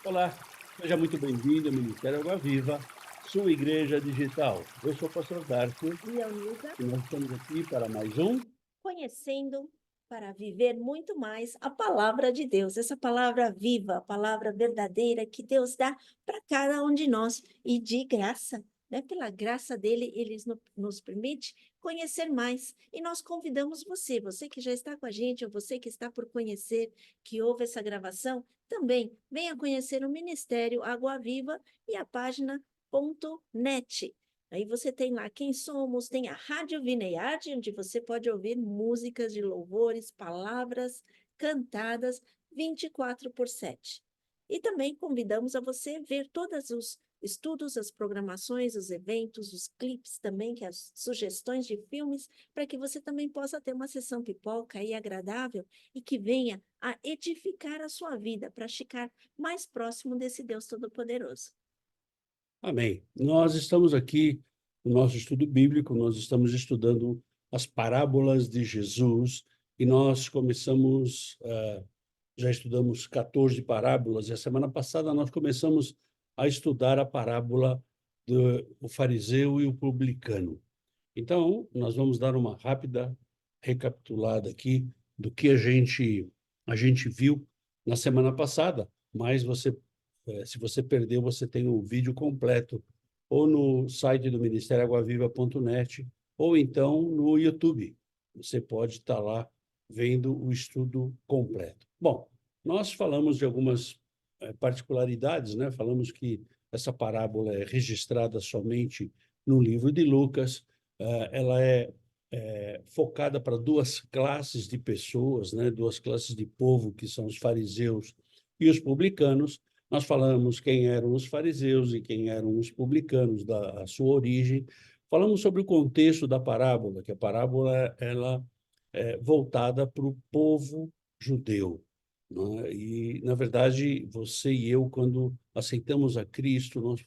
Olá, seja muito bem-vindo ao Ministério Água Viva, sua igreja digital. Eu sou o pastor Darcio E a Nilza, e nós estamos aqui para mais um. conhecendo para viver muito mais a palavra de Deus, essa palavra viva, a palavra verdadeira que Deus dá para cada um de nós e de graça, né? Pela graça dele, ele nos permite conhecer mais. E nós convidamos você, você que já está com a gente, ou você que está por conhecer, que ouve essa gravação, também venha conhecer o Ministério Água Viva e a página .net. Aí você tem lá quem somos, tem a Rádio Vineyard, onde você pode ouvir músicas de louvores, palavras cantadas 24/7. E também convidamos a você ver todos os estudos, as programações, os eventos, os clipes também, que as sugestões de filmes, para que você também possa ter uma sessão pipoca aí agradável e que venha a edificar a sua vida para ficar mais próximo desse Deus Todo-Poderoso. Amém. Nós estamos aqui no nosso estudo bíblico, nós estamos estudando as parábolas de Jesus e nós começamos, já estudamos 14 parábolas e a semana passada nós começamos a estudar a parábola do fariseu e o publicano. Então, nós vamos dar uma rápida recapitulada aqui do que a gente viu na semana passada, mas se você perdeu, você tem o vídeo completo ou no site do Ministério Aguaviva.net ou então no YouTube. Você pode estar lá vendo o estudo completo. Bom, nós falamos de algumas particularidades, né? Falamos que essa parábola é registrada somente no livro de Lucas. Ela é focada para duas classes de pessoas, né? Duas classes de povo, que são os fariseus e os publicanos. Nós falamos quem eram os fariseus e quem eram os publicanos, da sua origem. Falamos sobre o contexto da parábola, que a parábola ela é voltada para o povo judeu, né? E, na verdade, você e eu, quando aceitamos a Cristo, nós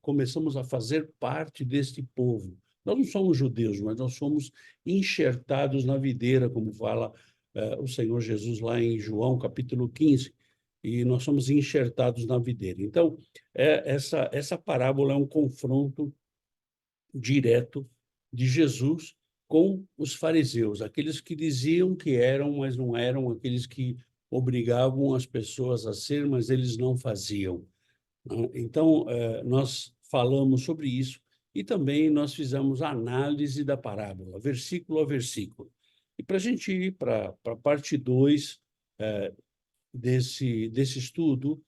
começamos a fazer parte deste povo. Nós não somos judeus, mas nós somos enxertados na videira, como fala o Senhor Jesus lá em João, capítulo 15, e nós somos enxertados na videira. Então, essa parábola é um confronto direto de Jesus com os fariseus, aqueles que diziam que eram, mas não eram, aqueles que obrigavam as pessoas a ser, mas eles não faziam, né? Então, nós falamos sobre isso e também nós fizemos a análise da parábola, versículo a versículo. E para a gente ir para a parte 2 desse estudo,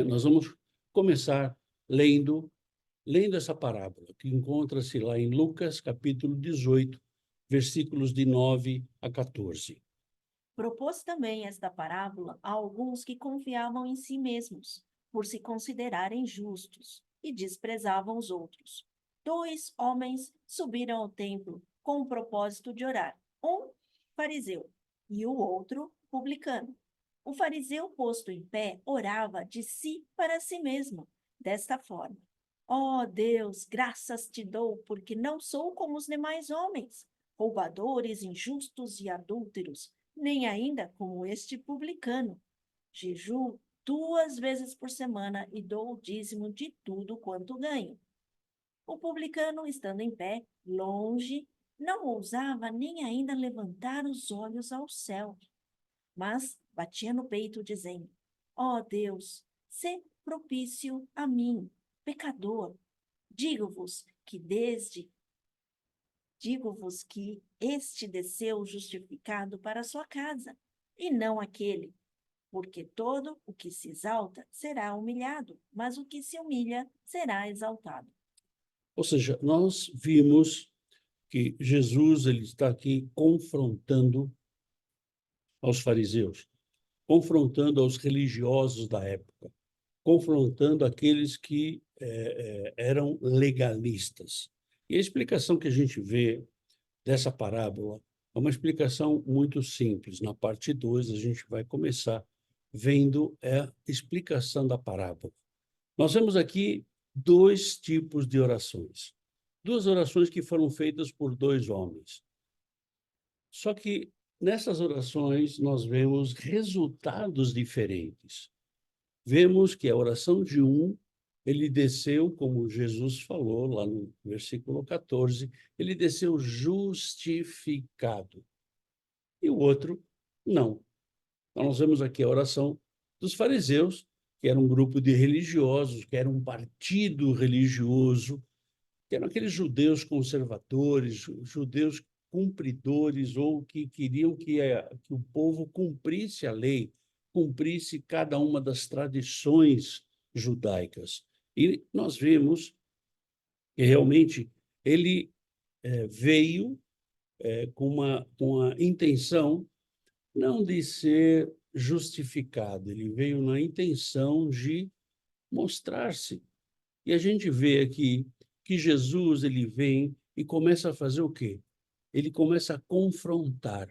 nós vamos começar lendo essa parábola, que encontra-se lá em Lucas, capítulo 18, versículos de 9 a 14. Propôs também esta parábola a alguns que confiavam em si mesmos, por se considerarem justos, e desprezavam os outros. Dois homens subiram ao templo com o propósito de orar, um fariseu e o outro publicano. O fariseu, posto em pé, orava de si para si mesmo, desta forma: Ó Deus, graças te dou, porque não sou como os demais homens, roubadores, injustos e adúlteros, nem ainda como este publicano. Jejuo 2 vezes por semana e dou o dízimo de tudo quanto ganho. O publicano, estando em pé, longe, não ousava nem ainda levantar os olhos ao céu, mas batia no peito, dizendo: Ó Deus, sê propício a mim, pecador. Digo-vos que desde Digo-vos que este desceu justificado para a sua casa, e não aquele, porque todo o que se exalta será humilhado, mas o que se humilha será exaltado. Ou seja, nós vimos que Jesus ele está aqui confrontando aos fariseus, confrontando aos religiosos da época, confrontando aqueles que eram legalistas. E a explicação que a gente vê dessa parábola é uma explicação muito simples. Na parte 2 a gente vai começar vendo a explicação da parábola. Nós vemos aqui dois tipos de orações. Duas orações que foram feitas por dois homens. Só que nessas orações nós vemos resultados diferentes. vemos que a oração de um, ele desceu, como Jesus falou lá no versículo 14, ele desceu justificado. E o outro, não. Então, nós vemos aqui a oração dos fariseus, que era um grupo de religiosos, que era um partido religioso, que eram aqueles judeus conservadores, judeus cumpridores, ou que queriam que o povo cumprisse a lei, cumprisse cada uma das tradições judaicas. E nós vemos que realmente ele veio com a intenção não de ser justificado, ele veio na intenção de mostrar-se. E a gente vê aqui que Jesus ele vem e começa a fazer o quê? Ele começa a confrontar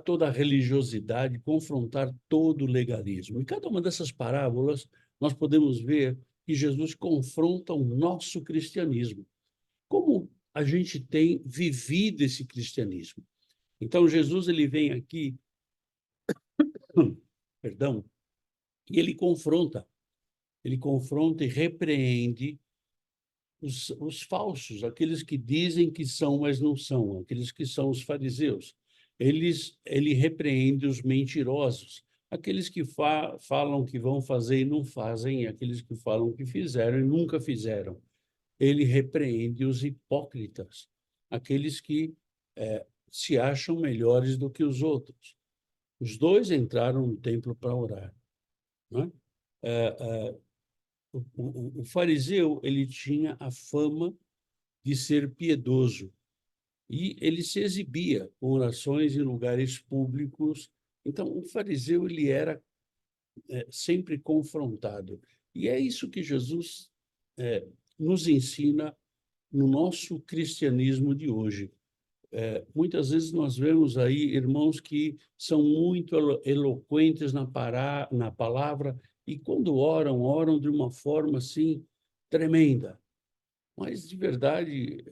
toda a religiosidade, confrontar todo o legalismo. Em cada uma dessas parábolas, nós podemos ver que Jesus confronta o nosso cristianismo. Como a gente tem vivido esse cristianismo? Então, Jesus ele vem aqui, perdão, e ele confronta e repreende os falsos, aqueles que dizem que são, mas não são, aqueles que são os fariseus. Ele repreende os mentirosos, aqueles que falam que vão fazer e não fazem, e aqueles que falam que fizeram e nunca fizeram. Ele repreende os hipócritas, aqueles que se acham melhores do que os outros. Os dois entraram no templo para orar, não é? O fariseu ele tinha a fama de ser piedoso e ele se exibia com orações em lugares públicos. Então, o fariseu ele era sempre confrontado. E é isso que Jesus nos ensina no nosso cristianismo de hoje. Muitas vezes nós vemos aí irmãos que são muito eloquentes na palavra e quando oram de uma forma assim tremenda. Mas de verdade,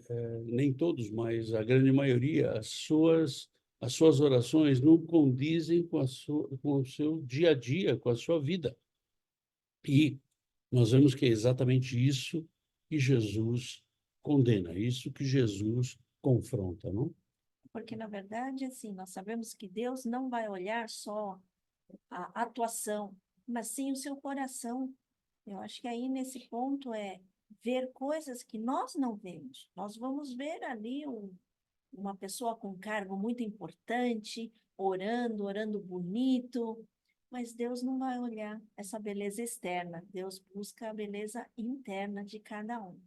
nem todos, mas a grande maioria, as suas orações não condizem com o seu dia a dia, com a sua vida. E nós vemos que é exatamente isso que Jesus condena, isso que Jesus confronta, não? Porque, na verdade, assim, nós sabemos que Deus não vai olhar só a atuação, mas sim o seu coração. Eu acho que aí nesse ponto é ver coisas que nós não vemos. Nós vamos ver ali uma pessoa com um cargo muito importante, orando bonito, mas Deus não vai olhar essa beleza externa. Deus busca a beleza interna de cada um.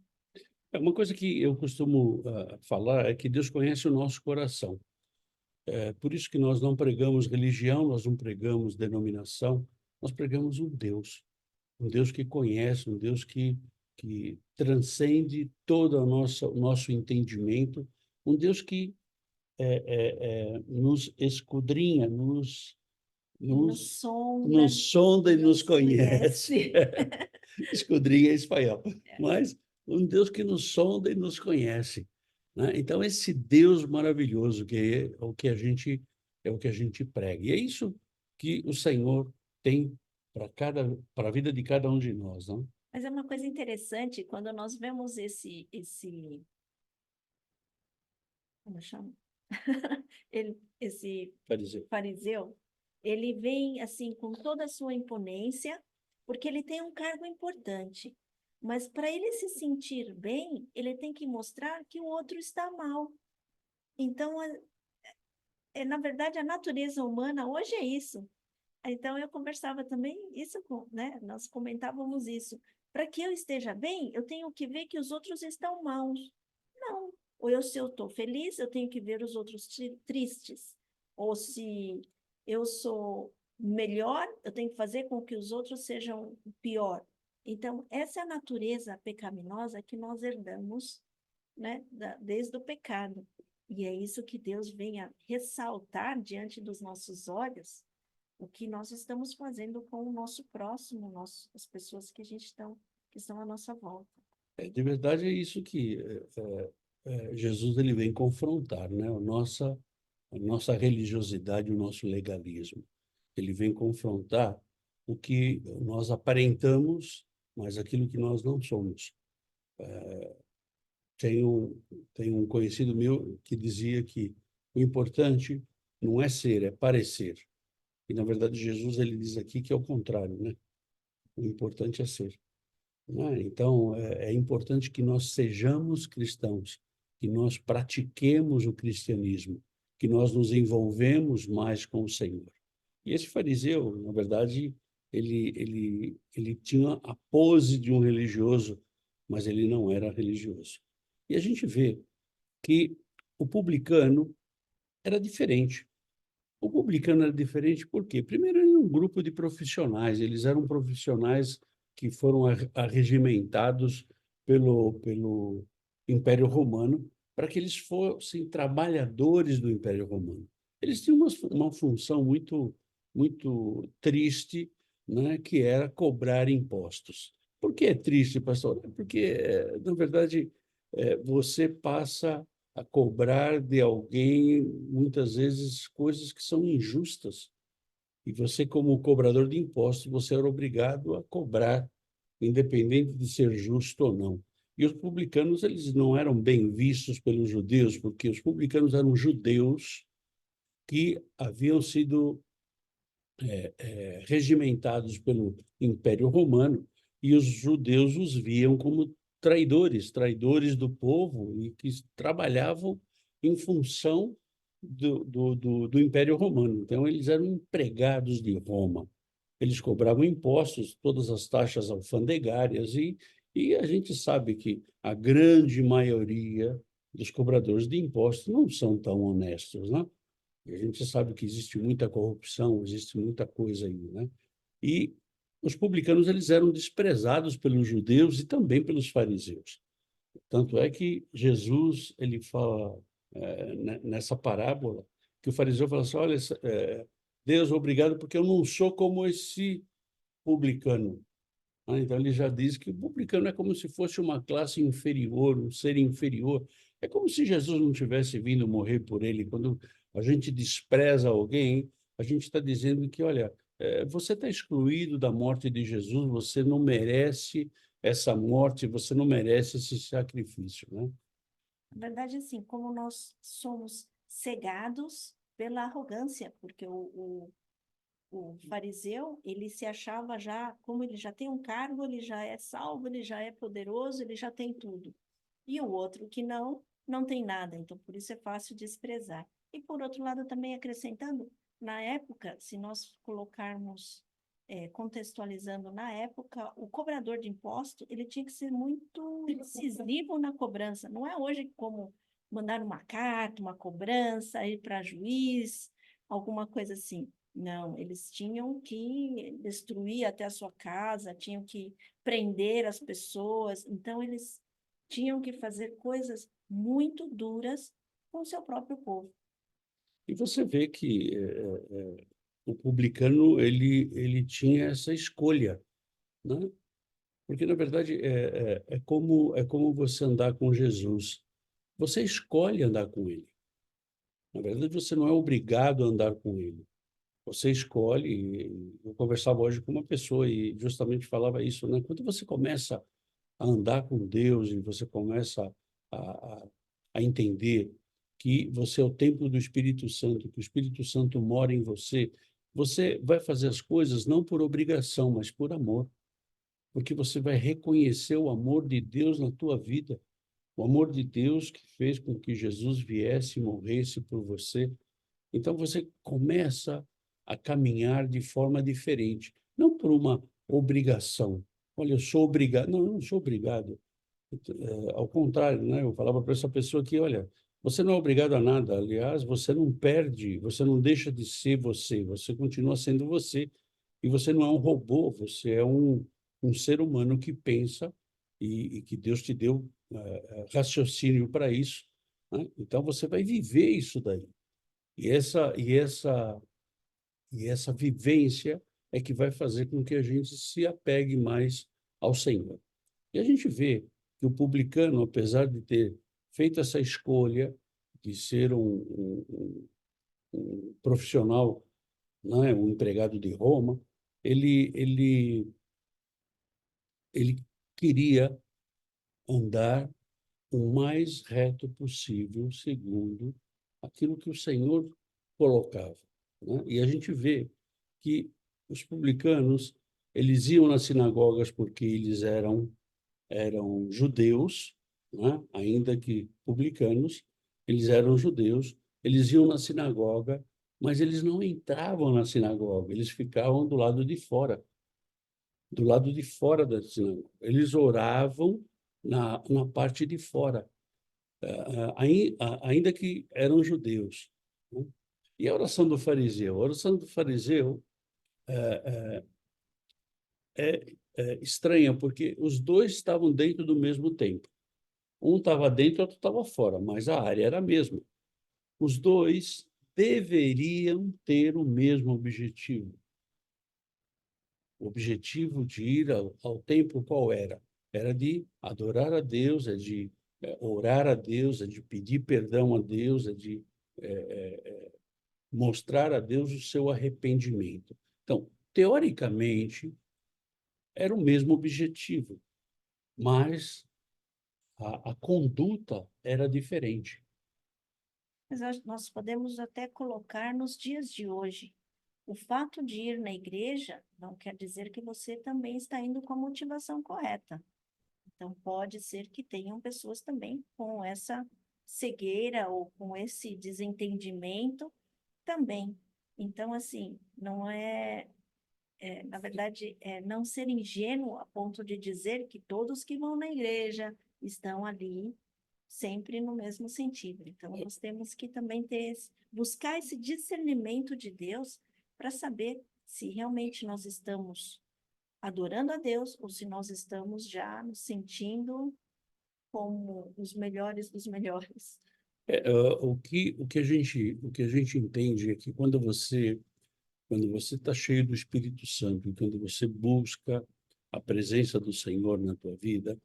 Uma coisa que eu costumo falar é que Deus conhece o nosso coração. Por isso que nós não pregamos religião, nós não pregamos denominação, nós pregamos um Deus que conhece, um Deus que transcende todo o nosso entendimento, um Deus que nos esquadrinha, nos sonda e nos conhece. Esquadrinha é espanhol, mas um Deus que nos sonda e nos conhece, né? Então esse Deus maravilhoso que é o que a gente prega. E é isso que o Senhor tem para a vida de cada um de nós, não? Mas é uma coisa interessante quando nós vemos como chama? Esse fariseu, ele vem assim com toda a sua imponência, porque ele tem um cargo importante. Mas para ele se sentir bem, ele tem que mostrar que o outro está mal. Então, na verdade, a natureza humana hoje é isso. Então, eu conversava também isso né? Nós comentávamos isso. Para que eu esteja bem, eu tenho que ver que os outros estão maus. Não. Se eu estou feliz, eu tenho que ver os outros tristes. Ou se eu sou melhor, eu tenho que fazer com que os outros sejam pior. Então, essa é a natureza pecaminosa que nós herdamos, né, desde o pecado. E é isso que Deus vem a ressaltar diante dos nossos olhos, o que nós estamos fazendo com o nosso próximo, as pessoas que que estão à nossa volta. De verdade é isso que Jesus ele vem confrontar, né? A nossa religiosidade, o nosso legalismo. Ele vem confrontar o que nós aparentamos, mas aquilo que nós não somos. Tem um conhecido meu que dizia que o importante não é ser, é parecer. E, na verdade, Jesus ele diz aqui que é o contrário, né? O importante é ser. Né? Então, é importante que nós sejamos cristãos, que nós pratiquemos o cristianismo, que nós nos envolvemos mais com o Senhor. E esse fariseu, na verdade, ele tinha a pose de um religioso, mas ele não era religioso. E a gente vê que o publicano era diferente. O publicano era diferente por quê? Primeiro, ele era um grupo de profissionais, eles eram profissionais que foram arregimentados pelo Império Romano para que eles fossem trabalhadores do Império Romano. Eles tinham uma função muito triste, né, que era cobrar impostos. Por que é triste, pastor? Porque, na verdade, você passa a cobrar de alguém, muitas vezes, coisas que são injustas. E você, como cobrador de impostos, você era obrigado a cobrar, independente de ser justo ou não. E os publicanos, eles não eram bem vistos pelos judeus, porque os publicanos eram judeus que haviam sido regimentados pelo Império Romano, e os judeus os viam como traidores, traidores do povo, e que trabalhavam em função do Império Romano. Então, eles eram empregados de Roma. Eles cobravam impostos, todas as taxas alfandegárias, e a gente sabe que a grande maioria dos cobradores de impostos não são tão honestos, né? E a gente sabe que existe muita corrupção, existe muita coisa aí, né? E os publicanos eles eram desprezados pelos judeus e também pelos fariseus. Tanto é que Jesus ele fala nessa parábola que o fariseu fala assim: olha, Deus, obrigado porque eu não sou como esse publicano. Então ele já diz que o publicano é como se fosse uma classe inferior, um ser inferior. É como se Jesus não tivesse vindo morrer por ele. Quando a gente despreza alguém, a gente está dizendo que, olha, você está excluído da morte de Jesus, você não merece essa morte, você não merece esse sacrifício, né? Na verdade, assim, como nós somos cegados pela arrogância, porque o fariseu, ele se achava já, como ele já tem um cargo, ele já é salvo, ele já é poderoso, ele já tem tudo. E o outro que não tem nada, então por isso é fácil desprezar. E por outro lado, também acrescentando, na época, se nós colocarmos, contextualizando na época, o cobrador de imposto, ele tinha que ser muito incisivo na cobrança. Não é hoje como mandar uma carta, uma cobrança, ir para juiz, alguma coisa assim. Não, eles tinham que destruir até a sua casa, tinham que prender as pessoas. Então, eles tinham que fazer coisas muito duras com o seu próprio povo. E você vê que o publicano ele tinha essa escolha, né? Porque, na verdade, é como você andar com Jesus. Você escolhe andar com ele. Na verdade, você não é obrigado a andar com ele. Você escolhe. Eu conversava hoje com uma pessoa e justamente falava isso, né? Quando você começa a andar com Deus e você começa a, a, a entender que você é o templo do Espírito Santo, que o Espírito Santo mora em você, você vai fazer as coisas não por obrigação, mas por amor, porque você vai reconhecer o amor de Deus na tua vida, o amor de Deus que fez com que Jesus viesse e morresse por você. Então você começa a caminhar de forma diferente, não por uma obrigação. Olha, eu sou obrigado. Não, eu não sou obrigado. Ao contrário, né? Eu falava para essa pessoa que, olha, você não é obrigado a nada. Aliás, você não perde, você não deixa de ser você. Você continua sendo você. E você não é um robô, você é um ser humano que pensa e que Deus te deu raciocínio para isso, né? Então você vai viver isso daí. E essa vivência é que vai fazer com que a gente se apegue mais ao Senhor. E a gente vê que o publicano, apesar de ter feito essa escolha de ser um profissional, né, um empregado de Roma, ele, ele, ele queria andar o mais reto possível, segundo aquilo que o Senhor colocava, né? E a gente vê que os publicanos, eles iam nas sinagogas porque eles eram judeus, né? Ainda que publicanos, eles eram judeus, eles iam na sinagoga, mas eles não entravam na sinagoga, eles ficavam do lado de fora da sinagoga. Eles oravam na parte de fora, ainda que eram judeus, né? E a oração do fariseu? A oração do fariseu é estranha, porque os dois estavam dentro do mesmo templo. Um estava dentro, outro estava fora, mas a área era a mesma. Os dois deveriam ter o mesmo objetivo. O objetivo de ir ao templo qual era? Era de adorar a Deus, é de orar a Deus, é de pedir perdão a Deus, é de mostrar a Deus o seu arrependimento. Então, teoricamente, era o mesmo objetivo, mas a conduta era diferente. Mas nós podemos até colocar nos dias de hoje. O fato de ir na igreja não quer dizer que você também está indo com a motivação correta. Então, pode ser que tenham pessoas também com essa cegueira ou com esse desentendimento também. Então, assim, não na verdade, não ser ingênuo a ponto de dizer que todos que vão na igreja estão ali sempre no mesmo sentido. Então, nós temos que também buscar esse discernimento de Deus para saber se realmente nós estamos adorando a Deus ou se nós estamos já nos sentindo como os melhores dos melhores. O que a gente entende é que quando você está cheio do Espírito Santo, e quando você busca a presença do Senhor na tua vida,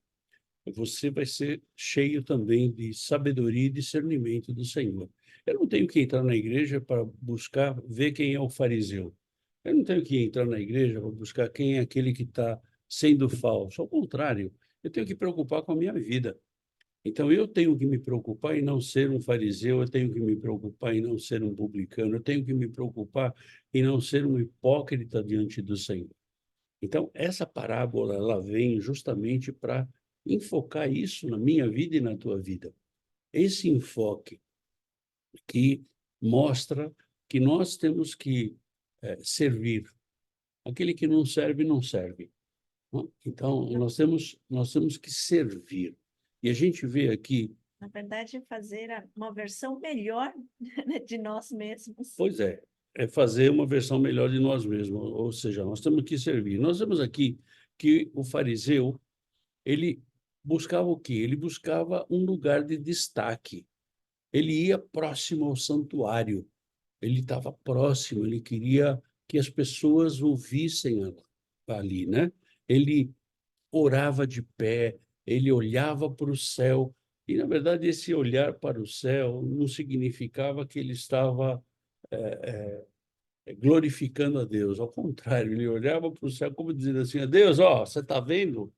você vai ser cheio também de sabedoria e discernimento do Senhor. Eu não tenho que entrar na igreja para buscar ver quem é o fariseu. Eu não tenho que entrar na igreja para buscar quem é aquele que está sendo falso. Ao contrário, eu tenho que preocupar com a minha vida. Então, eu tenho que me preocupar em não ser um fariseu, eu tenho que me preocupar em não ser um publicano, eu tenho que me preocupar em não ser um hipócrita diante do Senhor. Então, essa parábola, ela vem justamente para enfocar isso na minha vida e na tua vida. Esse enfoque que mostra que nós temos que servir. Aquele que não serve, não serve, não? Então, nós temos que servir. E a gente vê aqui. Na verdade, fazer uma versão melhor né, de nós mesmos. Pois é fazer uma versão melhor de nós mesmos, ou seja, nós temos que servir. Nós vemos aqui que o fariseu, ele buscava o quê? Ele buscava um lugar de destaque. Ele ia próximo ao santuário, ele estava próximo, ele queria que as pessoas o vissem ali, né? Ele orava de pé, ele olhava para o céu, e, na verdade, esse olhar para o céu não significava que ele estava glorificando a Deus. Ao contrário, ele olhava para o céu como dizendo assim: Deus, ó, você está vendo?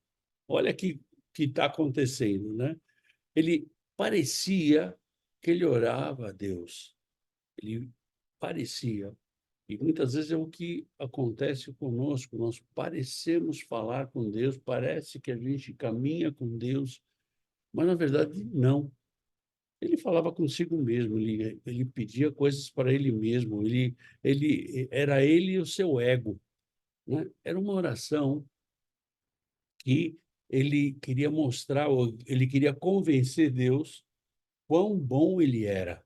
Olha que está acontecendo, né? Ele parecia que ele orava a Deus. Ele parecia. E muitas vezes é o que acontece conosco. Nós parecemos falar com Deus, parece que a gente caminha com Deus, mas na verdade não. Ele falava consigo mesmo, ele pedia coisas para ele mesmo, era ele e o seu ego, né? Era uma oração que ele queria mostrar, ele queria convencer Deus quão bom ele era.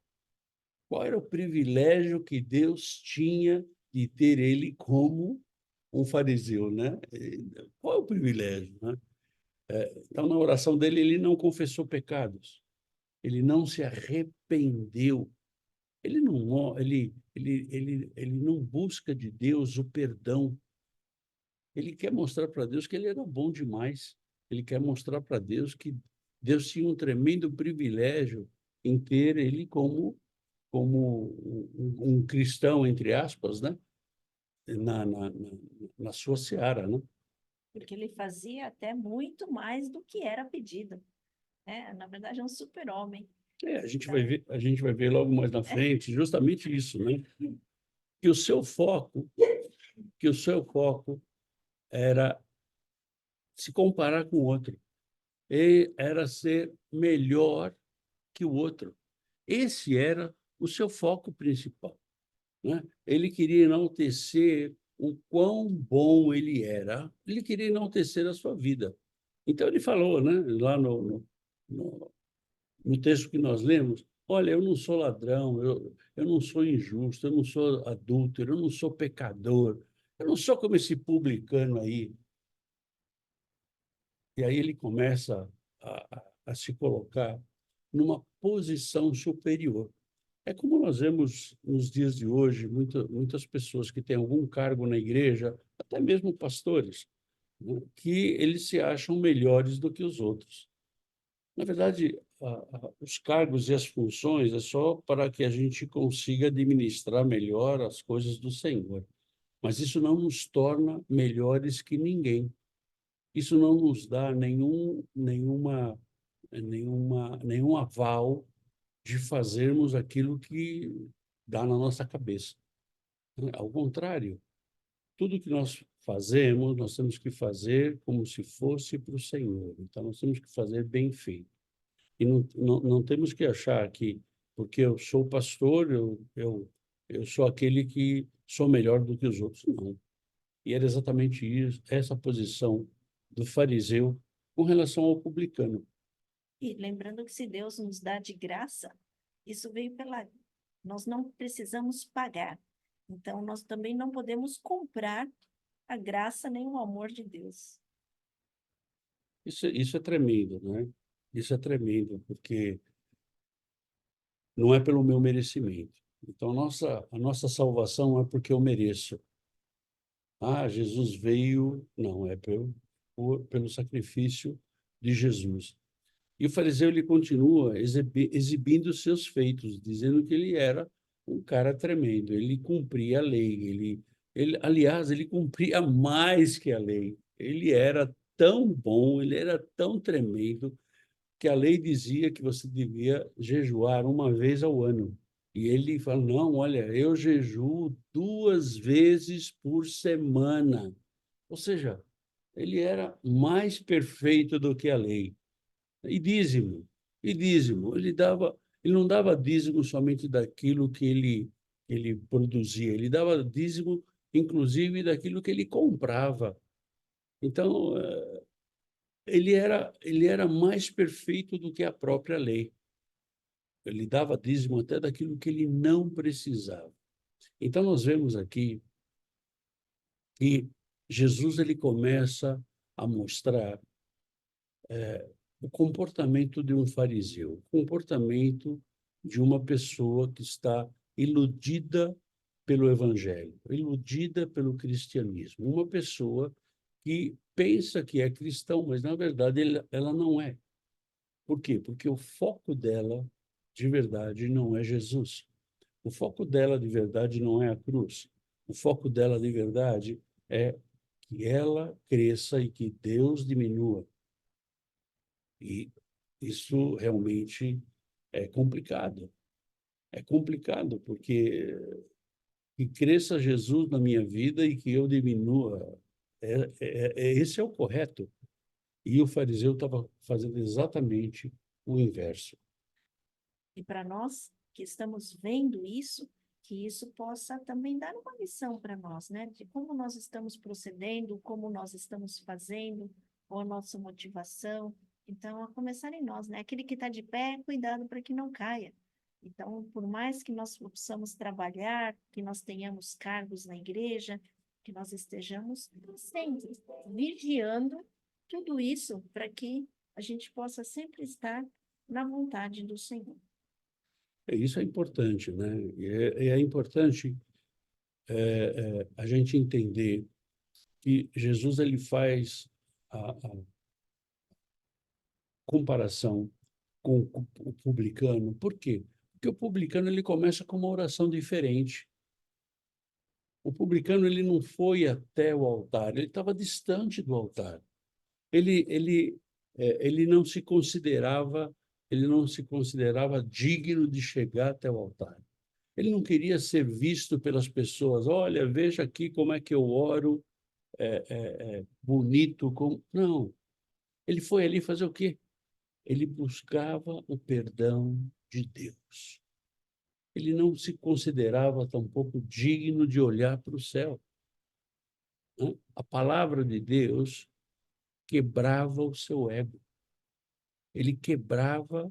Qual era o privilégio que Deus tinha de ter ele como um fariseu, né? Qual é o privilégio, né? Então, na oração dele, ele não confessou pecados, ele não se arrependeu. Ele não busca de Deus o perdão. Ele quer mostrar para Deus que ele era bom demais. Ele quer mostrar para Deus que Deus tinha um tremendo privilégio em ter ele como um cristão, entre aspas, né? na sua seara, né? Porque ele fazia até muito mais do que era pedido. É, na verdade, é um super-homem. A gente vai ver logo mais na frente justamente isso, né? Que o seu foco, que o seu foco era se comparar com o outro, e era ser melhor que o outro. Esse era o seu foco principal, né? Ele queria enaltecer o quão bom ele era, ele queria enaltecer a sua vida. Então ele falou, né, lá no, no texto que nós lemos, olha, eu não sou ladrão, eu não sou injusto, eu não sou adúltero, eu não sou pecador, eu não sou como esse publicano aí. E aí ele começa a se colocar numa posição superior. É como nós vemos nos dias de hoje, muitas pessoas que têm algum cargo na igreja, até mesmo pastores, né, que eles se acham melhores do que os outros. Na verdade, os cargos e as funções é só para que a gente consiga administrar melhor as coisas do Senhor. Mas isso não nos torna melhores que ninguém. Isso não nos dá nenhum aval de fazermos aquilo que dá na nossa cabeça, né? Ao contrário, tudo que nós fazemos, nós temos que fazer como se fosse para o Senhor. Então, nós temos que fazer bem feito. E não temos que achar que, porque eu sou pastor, eu sou aquele que sou melhor do que os outros. Não. E era exatamente isso, essa posição do fariseu com relação ao publicano. E lembrando que se Deus nos dá de graça, isso veio pela. Nós não precisamos pagar. Então, nós também não podemos comprar a graça nem o amor de Deus. Isso é tremendo, né? Isso é tremendo, porque não é pelo meu merecimento. Então, a nossa salvação é porque eu mereço. Ah, Jesus veio, não, é pelo sacrifício de Jesus. E o fariseu ele continua exibindo seus feitos, dizendo que ele era um cara tremendo, ele cumpria a lei, aliás, ele cumpria mais que a lei. Ele era tão bom, ele era tão tremendo, que a lei dizia que você devia jejuar uma vez ao ano. E ele fala: não, olha, eu jejuo 2 vezes por semana. Ou seja, ele era mais perfeito do que a lei. E dízimo, e dízimo. Ele não dava dízimo somente daquilo que ele produzia, ele dava dízimo, inclusive, daquilo que ele comprava. Então, ele era mais perfeito do que a própria lei. Ele dava dízimo até daquilo que ele não precisava. Então, nós vemos aqui que Jesus ele começa a mostrar o comportamento de um fariseu, o comportamento de uma pessoa que está iludida pelo evangelho, iludida pelo cristianismo, uma pessoa que pensa que é cristão, mas na verdade ela não é. Por quê? Porque o foco dela de verdade não é Jesus. O foco dela de verdade não é a cruz. O foco dela de verdade é que ela cresça e que Deus diminua. E isso realmente é complicado. É complicado porque que cresça Jesus na minha vida e que eu diminua. Esse é o correto. E o fariseu estava fazendo exatamente o inverso. E para nós que estamos vendo isso, que isso possa também dar uma lição para nós, né? De como nós estamos procedendo, como nós estamos fazendo, ou a nossa motivação. Então, a começar em nós, né? Aquele que está de pé, cuidado para que não caia. Então, por mais que nós possamos trabalhar, que nós tenhamos cargos na igreja, que nós estejamos sempre vigiando tudo isso para que a gente possa sempre estar na vontade do Senhor. Isso é importante, né? É importante a gente entender que Jesus ele faz a comparação com o publicano. Por quê? Porque o publicano ele começa com uma oração diferente. O publicano ele não foi até o altar, ele estava distante do altar. Ele não se considerava digno de chegar até o altar. Ele não queria ser visto pelas pessoas. Olha, veja aqui como é que eu oro, bonito. Como... Não, ele foi ali fazer o quê? Ele buscava o perdão de Deus. Ele não se considerava tampouco digno de olhar para o céu, né? A palavra de Deus quebrava o seu ego. Ele quebrava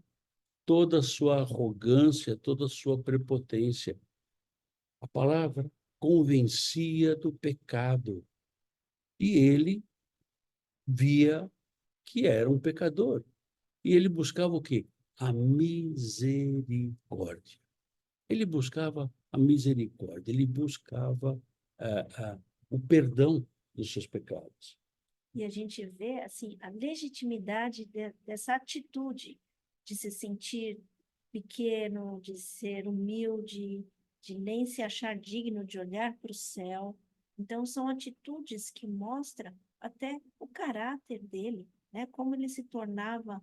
toda a sua arrogância, toda a sua prepotência. A palavra convencia do pecado. E ele via que era um pecador. E ele buscava o quê? A misericórdia. Ele buscava a misericórdia, ele buscava o perdão dos seus pecados. E a gente vê, assim, a legitimidade dessa atitude de se sentir pequeno, de ser humilde, de nem se achar digno de olhar para o céu. Então, são atitudes que mostram até o caráter dele, né? Como ele se tornava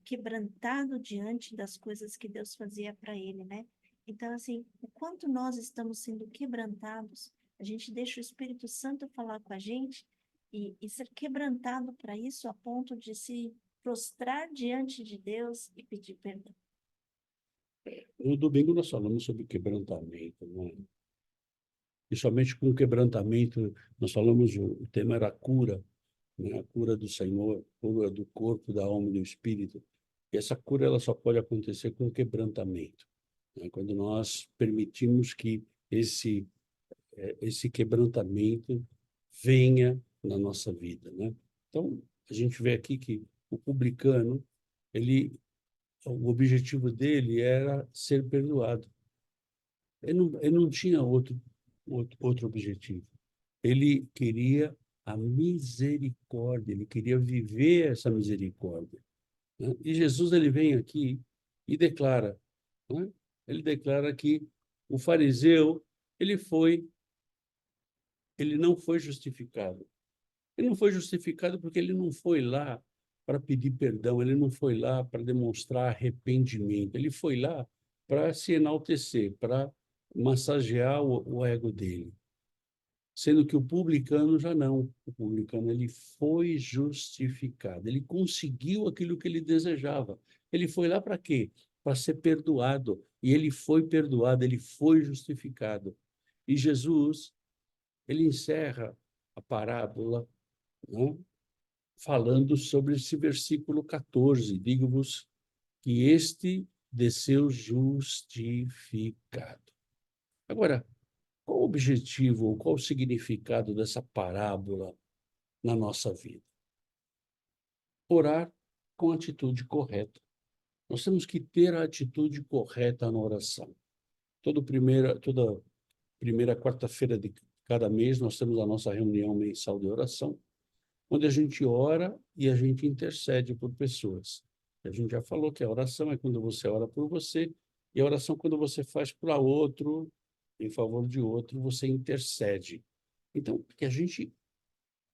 quebrantado diante das coisas que Deus fazia para ele, né? Então, assim, o quanto nós estamos sendo quebrantados, a gente deixa o Espírito Santo falar com a gente e ser quebrantado para isso a ponto de se prostrar diante de Deus e pedir perdão. No domingo nós falamos sobre quebrantamento, né? E somente com quebrantamento, nós falamos, o tema era a cura, né? A cura do Senhor, cura do corpo, da alma e do espírito. E essa cura ela só pode acontecer com quebrantamento, né? Quando nós permitimos que esse quebrantamento venha na nossa vida, né? Então, a gente vê aqui que o publicano, o objetivo dele era ser perdoado. Ele não tinha outro objetivo. Ele queria a misericórdia, ele queria viver essa misericórdia, né? E Jesus ele vem aqui e declara, né? Ele declara que o fariseu ele não foi justificado. Ele não foi justificado porque ele não foi lá para pedir perdão, ele não foi lá para demonstrar arrependimento, ele foi lá para se enaltecer, para massagear o ego dele. Sendo que o publicano já não. O publicano ele foi justificado, ele conseguiu aquilo que ele desejava. Ele foi lá para quê? Para ser perdoado. E ele foi perdoado, ele foi justificado. E Jesus, ele encerra a parábola, né, falando sobre esse versículo 14. Digo-vos que este desceu justificado. Agora, qual o objetivo ou qual o significado dessa parábola na nossa vida? Orar com a atitude correta. Nós temos que ter a atitude correta na oração. Toda primeira quarta-feira de cada mês, nós temos a nossa reunião mensal de oração, onde a gente ora e a gente intercede por pessoas. A gente já falou que a oração é quando você ora por você, e a oração quando você faz para outro, em favor de outro, você intercede. Então, que a gente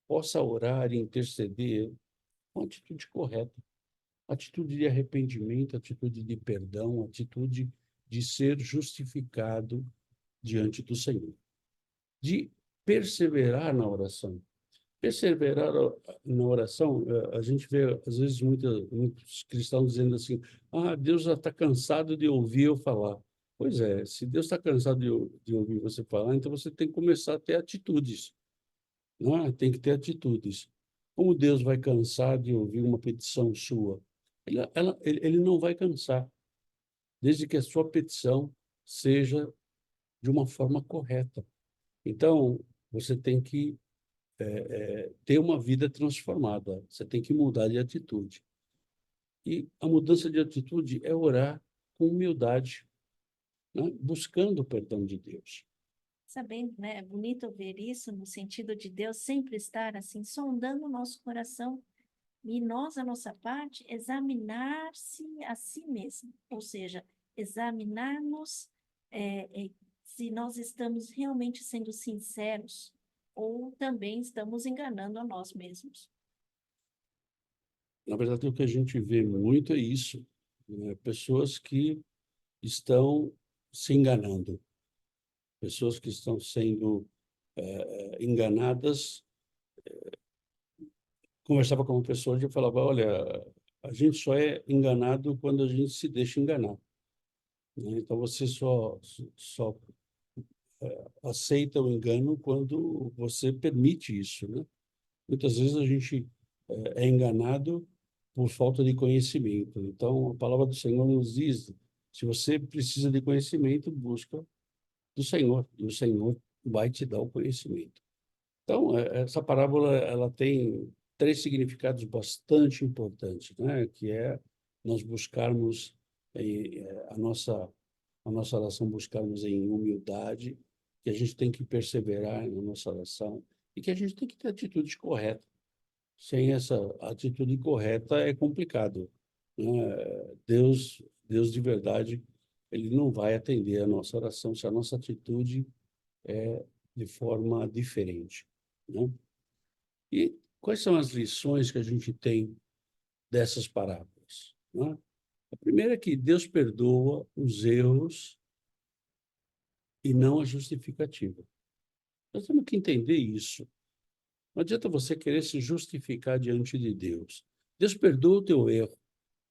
possa orar e interceder com a atitude correta, atitude de arrependimento, atitude de perdão, atitude de ser justificado diante do Senhor, de perseverar na oração. Perseverar na oração, a gente vê, às vezes, muitos cristãos dizendo assim, Deus já está cansado de ouvir eu falar. Pois é, se Deus está cansado de ouvir você falar, então você tem que começar a ter atitudes, não é? Tem que ter atitudes. Como Deus vai cansar de ouvir uma petição sua? Ele não vai cansar, desde que a sua petição seja de uma forma correta. Então, você tem que ter uma vida transformada. Você tem que mudar de atitude. E a mudança de atitude é orar com humildade, né? Buscando o perdão de Deus. Sabendo, né? É bonito ver isso no sentido de Deus sempre estar assim, sondando o nosso coração e nós, a nossa parte, examinar-se a si mesmo, ou seja, examinar-nos se nós estamos realmente sendo sinceros ou também estamos enganando a nós mesmos. Na verdade, o que a gente vê muito é isso, né? Pessoas que estão se enganando, pessoas que estão sendo enganadas. Conversava com uma pessoa e falava, olha, a gente só é enganado quando a gente se deixa enganar, né? Então, você só aceita o engano quando você permite isso, né? Muitas vezes a gente é enganado por falta de conhecimento. Então, a palavra do Senhor nos diz, se você precisa de conhecimento, busca do Senhor, e o Senhor vai te dar o conhecimento. Então, essa parábola ela tem três significados bastante importantes, né? Que é nós buscarmos a nossa oração, buscarmos em humildade, que a gente tem que perseverar na nossa oração e que a gente tem que ter atitude correta. Sem essa atitude correta é complicado, né? Deus de verdade, ele não vai atender a nossa oração se a nossa atitude é de forma diferente, né? E quais são as lições que a gente tem dessas parábolas, né? A primeira é que Deus perdoa os erros e não a justificativa. Nós temos que entender isso. Não adianta você querer se justificar diante de Deus. Deus perdoa o teu erro,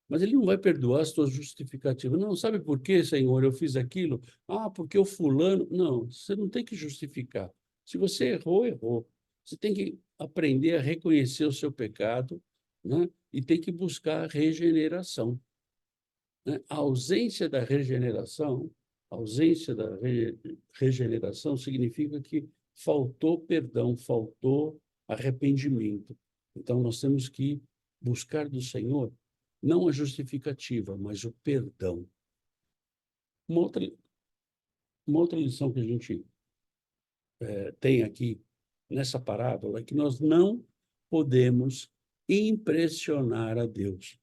mas ele não vai perdoar as tuas justificativas. Não, sabe por quê, Senhor, eu fiz aquilo? Ah, porque o fulano... Não, você não tem que justificar. Se você errou, errou. Você tem que aprender a reconhecer o seu pecado, né? E tem que buscar a regeneração, né? A ausência da regeneração significa que faltou perdão, faltou arrependimento. Então, nós temos que buscar do Senhor não a justificativa, mas o perdão. Uma outra, uma outra lição que a gente tem aqui nessa parábola é que nós não podemos impressionar a Deus.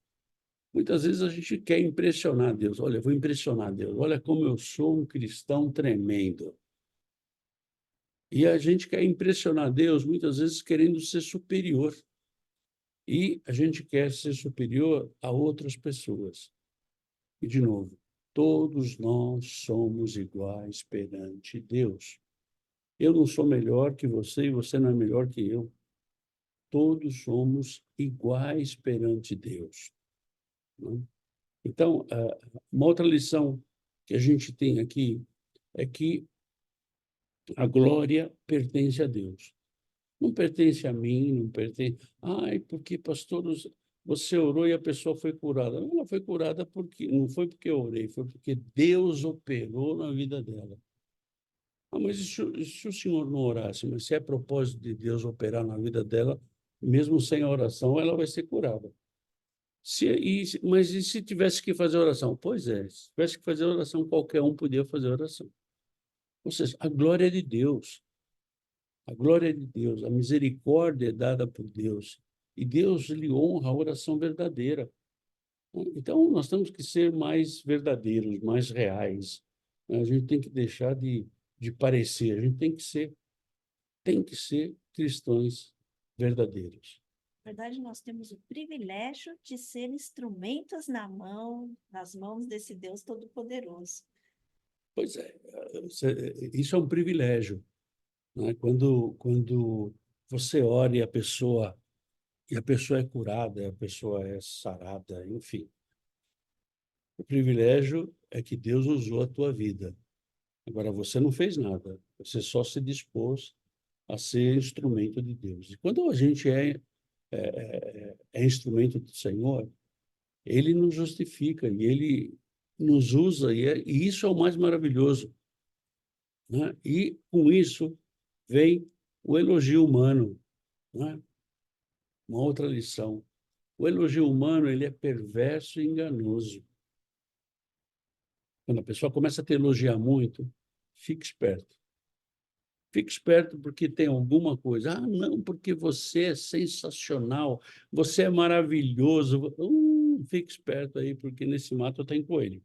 Muitas vezes a gente quer impressionar Deus. Olha, eu vou impressionar Deus. Olha como eu sou um cristão tremendo. E a gente quer impressionar Deus, muitas vezes querendo ser superior. E a gente quer ser superior a outras pessoas. E, de novo, todos nós somos iguais perante Deus. Eu não sou melhor que você e você não é melhor que eu. Todos somos iguais perante Deus, né? Então, uma outra lição que a gente tem aqui é que a glória pertence a Deus. Não pertence a mim, não pertence... Ai, porque, pastor, você orou e a pessoa foi curada. Não, ela foi curada porque não foi porque eu orei, foi porque Deus operou na vida dela. Ah, mas e se o senhor não orasse? Mas se é propósito de Deus operar na vida dela, mesmo sem oração, ela vai ser curada. Mas e se tivesse que fazer oração? Pois é, se tivesse que fazer oração, qualquer um podia fazer oração. Ou seja, a glória é de Deus. A glória é de Deus, a misericórdia é dada por Deus. E Deus lhe honra a oração verdadeira. Então, nós temos que ser mais verdadeiros, mais reais. A gente tem que deixar de parecer, a gente tem que ser cristãos verdadeiros. Na verdade, nós temos o privilégio de ser instrumentos nas mãos desse Deus Todo-Poderoso. Pois é, isso é um privilégio, né? Quando você ora e a pessoa é curada, a pessoa é sarada, enfim. O privilégio é que Deus usou a tua vida. Agora, você não fez nada, você só se dispôs a ser instrumento de Deus. E quando a gente é instrumento do Senhor, Ele nos justifica e Ele nos usa, e isso é o mais maravilhoso, né? E com isso vem o elogio humano, né? Uma outra lição. O elogio humano ele é perverso e enganoso. Quando a pessoa começa a te elogiar muito, fique esperto. Fique esperto porque tem alguma coisa. Ah, não, porque você é sensacional, você é maravilhoso. Fique esperto aí, porque nesse mato tem coelho.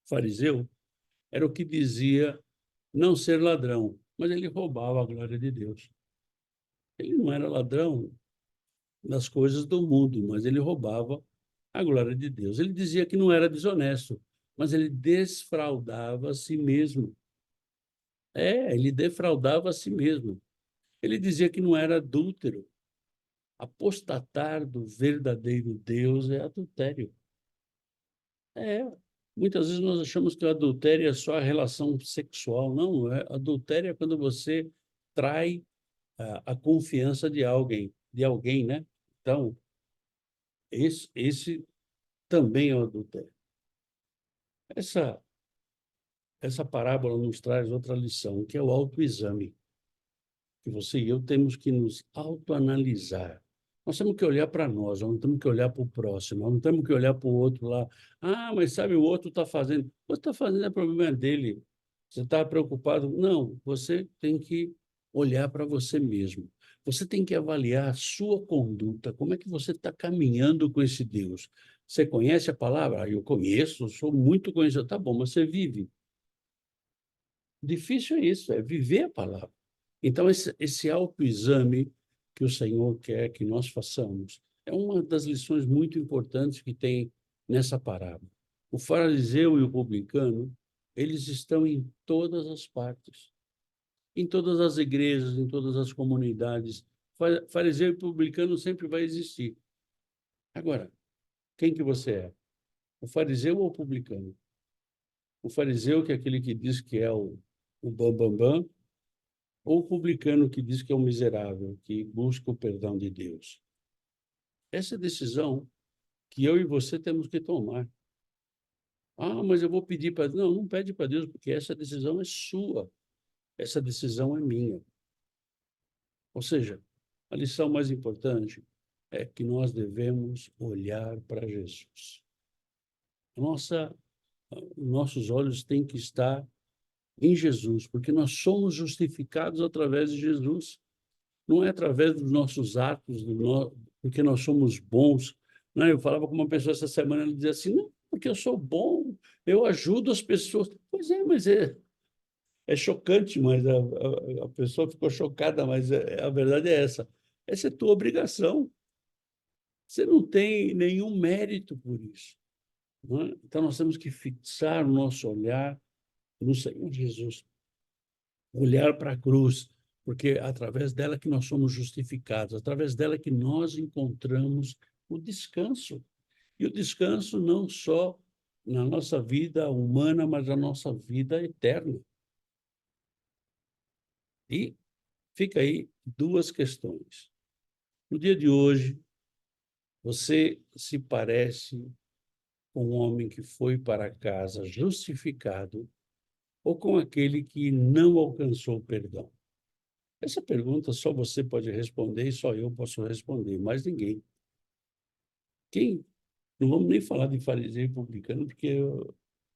O fariseu era o que dizia não ser ladrão, mas ele roubava a glória de Deus. Ele não era ladrão das coisas do mundo, mas ele roubava a glória de Deus. Ele dizia que não era desonesto, mas ele desfraudava a si mesmo. Ele defraudava a si mesmo. Ele dizia que não era adúltero. Apostatar do verdadeiro Deus é adultério. É, muitas vezes nós achamos que o adultério é só a relação sexual. Não, adultério é quando você trai a confiança de alguém, né? Então, esse também é o adultério. Essa, essa parábola nos traz outra lição, que é o autoexame, que você e eu temos que nos autoanalisar. Nós temos que olhar para nós não temos que olhar para o próximo, nós não temos que olhar para o outro lá. Ah, mas sabe, o outro está fazendo. O outro está fazendo é problema dele. Você está preocupado? Não, você tem que olhar para você mesmo. Você tem que avaliar a sua conduta, como é que você está caminhando com esse Deus. Você conhece a palavra? Eu conheço, sou muito conhecido. Tá bom, mas você vive. Difícil é isso, é viver a palavra. Então, esse autoexame que o Senhor quer que nós façamos é uma das lições muito importantes que tem nessa parábola. O fariseu e o publicano, eles estão em todas as partes, em todas as igrejas, em todas as comunidades. Fariseu e publicano sempre vai existir. Agora, quem que você é? O fariseu ou o publicano? O fariseu, que é aquele que diz que é o bambambam, bam, bam, ou o publicano que diz que é um miserável, que busca o perdão de Deus. Essa é a decisão que eu e você temos que tomar. Ah, mas eu vou pedir para Deus. Não, não pede para Deus, porque essa decisão é sua. Essa decisão é minha. Ou seja, a lição mais importante é que nós devemos olhar para Jesus. Nossa, nossos olhos têm que estar em Jesus, porque nós somos justificados através de Jesus. Não é através dos nossos atos, porque nós somos bons. Né? Eu falava com uma pessoa essa semana, ela dizia assim, não, porque eu sou bom, eu ajudo as pessoas. Pois é, mas é chocante, mas a pessoa ficou chocada, mas a verdade é essa. Essa é tua obrigação. Você não tem nenhum mérito por isso. Não é? Então, nós temos que fixar o nosso olhar no Senhor Jesus, olhar para a cruz, porque é através dela que nós somos justificados, através dela que nós encontramos o descanso. E o descanso não só na nossa vida humana, mas na nossa vida eterna. E fica aí duas questões. No dia de hoje, você se parece com um homem que foi para casa justificado ou com aquele que não alcançou o perdão? Essa pergunta só você pode responder e só eu posso responder, mais ninguém. Quem? Não vamos nem falar de fariseu e publicano, porque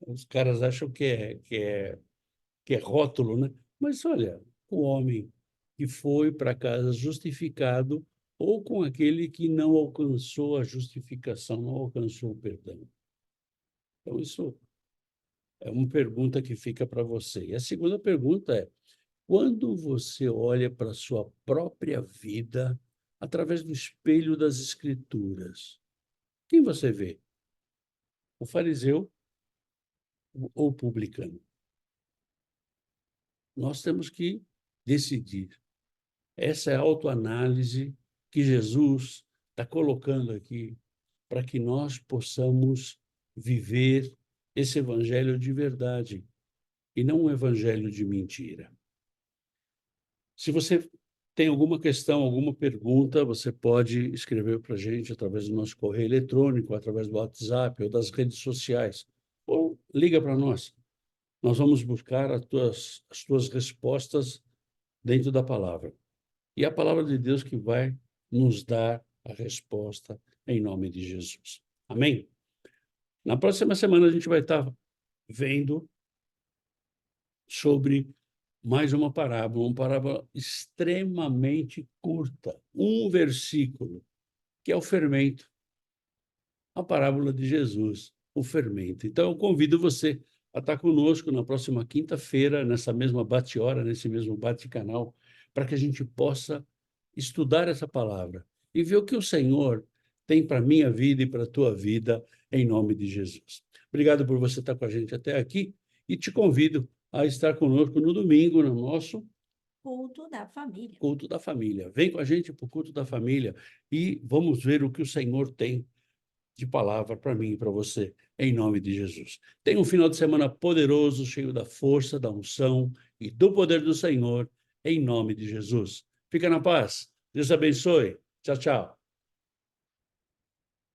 os caras acham que é rótulo, né? Mas olha, o homem que foi para casa justificado ou com aquele que não alcançou a justificação, não alcançou o perdão. Então, isso é uma pergunta que fica para você. E a segunda pergunta é: quando você olha para a sua própria vida através do espelho das Escrituras, quem você vê? O fariseu ou o publicano? Nós temos que decidir. Essa é a autoanálise que Jesus está colocando aqui para que nós possamos viver esse evangelho de verdade e não um evangelho de mentira. Se você tem alguma questão, alguma pergunta, você pode escrever para a gente através do nosso correio eletrônico, através do WhatsApp ou das redes sociais, ou liga para nós. Nós vamos buscar as tuas respostas dentro da palavra. E é a palavra de Deus que vai nos dar a resposta em nome de Jesus. Amém? Na próxima semana a gente vai estar vendo sobre mais uma parábola extremamente curta, um versículo, que é o fermento, a parábola de Jesus, o fermento. Então eu convido você a estar conosco na próxima quinta-feira, nessa mesma bate-hora, nesse mesmo bate-canal, para que a gente possa estudar essa palavra e ver o que o Senhor tem para a minha vida e para a tua vida, em nome de Jesus. Obrigado por você estar com a gente até aqui e te convido a estar conosco no domingo, no nosso Culto da família. culto da família. Vem com a gente para o culto da família e vamos ver o que o Senhor tem de palavra para mim e para você, em nome de Jesus. Tenha um final de semana poderoso, cheio da força, da unção e do poder do Senhor, em nome de Jesus. Fica na paz. Deus abençoe. Tchau, tchau.